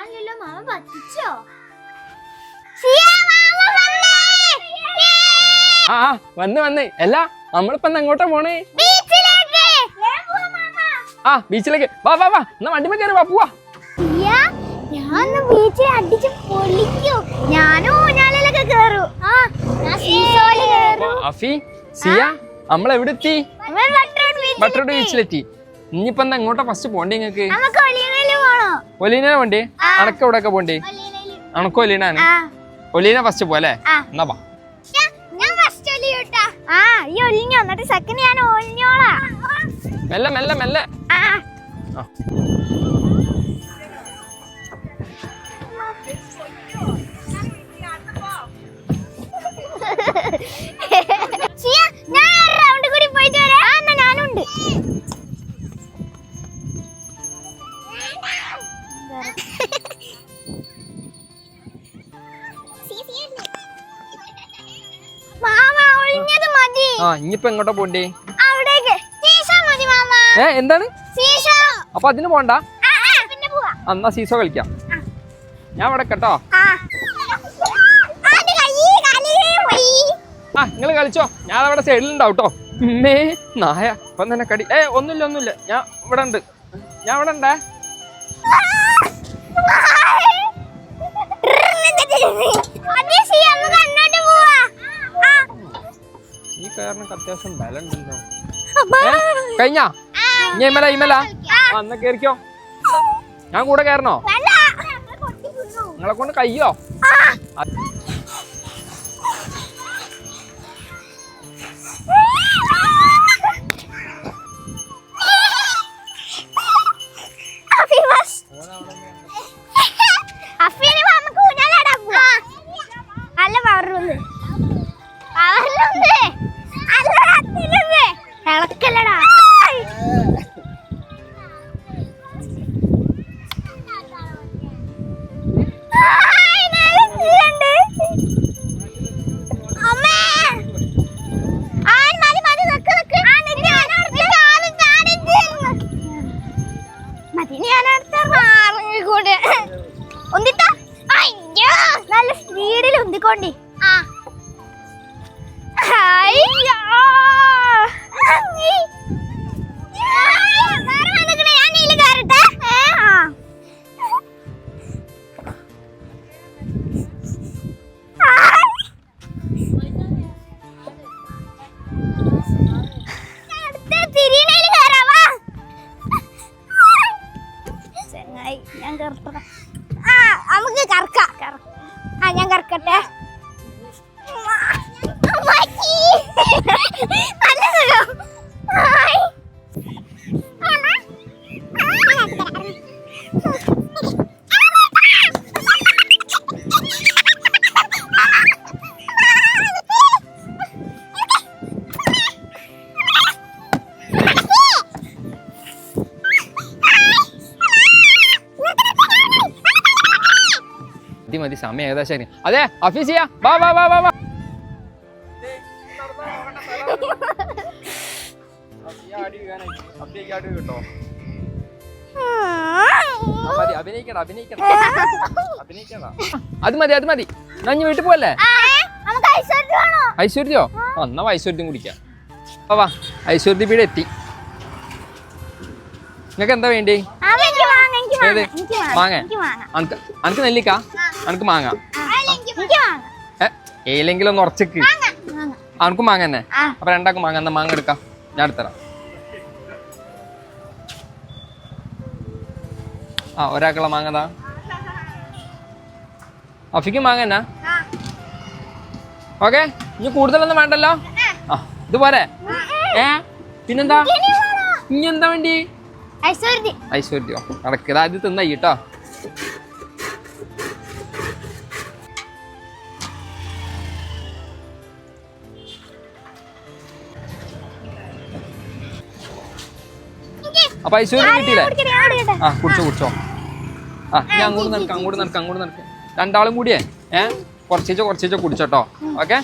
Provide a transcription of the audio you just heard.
കാണാനില്ലല്ലോ മാമ പറ്റിച്ചോ? ആ വന്ന് അല്ല നമ്മളിപ്പോ എങ്ങോട്ടാ പോണേ? ആ ബീച്ചിലേക്ക് വാ വാ വാ എന്നാ വണ്ടിമേ കയറി വാ പോവാ. ഞാൻ ബീച്ചിൽ അടിച്ച് പൊളിക്കൂ. ഞാനും ഊഞ്ഞാലിലൊക്കെ കേറൂ. അഫി സിയ നമ്മളെവിടെ എത്തി? ബട്ടർഡ് ബീച്ചിലെത്തി. ഇനിയിപ്പോ എന്താ എങ്ങോട്ടാ ഫസ്റ്റ് പോണ്ടേ? നിങ്ങക്ക് ഒലീന പോണ്ടേ? അണക്ക് എവിടെയൊക്കെ പോണ്ടേ? അണക്ക് ഒലീനാണ്. ഒലീന ഫസ്റ്റ് പോലെ എന്നാ വാ. മെല്ലെ മെല്ലെ മെല്ലെ. ഞാനുണ്ട്. ഇനിയിപ്പോ എങ്ങോട്ടാ പോണ്ടേ? മാമ എന്താണ്? അപ്പൊ അതിന് പോണ്ട. എന്നാ സീസോ കളിക്കാം. ഞാൻ ഇവിടെ കേട്ടോ. ആ നിങ്ങള് കളിച്ചോ, ഞാൻ അവിടെ സൈഡിലുണ്ടാവും കേട്ടോ. മേ നായ ഇപ്പൊ തന്നെ കടി. ഒന്നുമില്ല ഞാൻ ഇവിടെ ഉണ്ട്. ഉണ്ടേ. ഈ കയറിനൊക്കെ അത്യാവശ്യം ബലം ഉണ്ടല്ലോ. കഴിഞ്ഞാ ഇമല എന്നാ കേറിക്കോ. ഞാൻ കൂടെ കയറണോ? നിങ്ങളെ കൊണ്ട് കയ്യോ? നല്ല സ്പീഡിൽ ഉന്തിക്കൊണ്ടി. നമുക്ക് കറക്കാം. ഞാൻ കറക്കട്ടെ. മതി സമയം ഏകദേശം. അതെ അഫീസിയ വാ വാ വാ വാ വാ. അത് മതി. ഞാൻ വീട്ടിൽ പോവല്ലേ? ഐശ്വര്യോ? എന്നാ ഐശ്വര്യം കുടിക്കാം. വാ ഐശ്വര്യ വീട് എത്തി. നിങ്ങക്ക് എന്താ വേണ്ടി? മാങ്ങ. അനക്ക് നെല്ലിക്ക, അനക്ക് മാങ്ങ. ഏലെങ്കിലും ഒന്ന് ഉറച്ചക്ക്. അനക്കും മാങ്ങ തന്നെ. അപ്പൊ രണ്ടാക്കും മാങ്ങ. എന്നാ മാങ്ങ എടുക്കാം, ഞാൻ എടുത്തരാം. ഒരാൾക്കുള്ള മാങ്ങതാ. അഫിക്കും മാങ്ങ തന്നെ. ഓക്കെ, ഇനി കൂടുതലൊന്നും വേണ്ടല്ലോ. ഇത് പോരെ? പിന്നെന്താ ഇനി എന്താ വേണ്ടി? ഐശ്വര്യോ നടക്കുക. അത് തിന്നായി കേട്ടോ. അപ്പൊ ഐശ്വര്യം കിട്ടിയില്ലേ? കുടിച്ചോ. ഞാൻ അങ്ങോട്ട് നടക്കാം. രണ്ടാളും കൂടിയേ കുറച്ചേച്ചോ കുടിച്ചോട്ടോ. ഓക്കെ.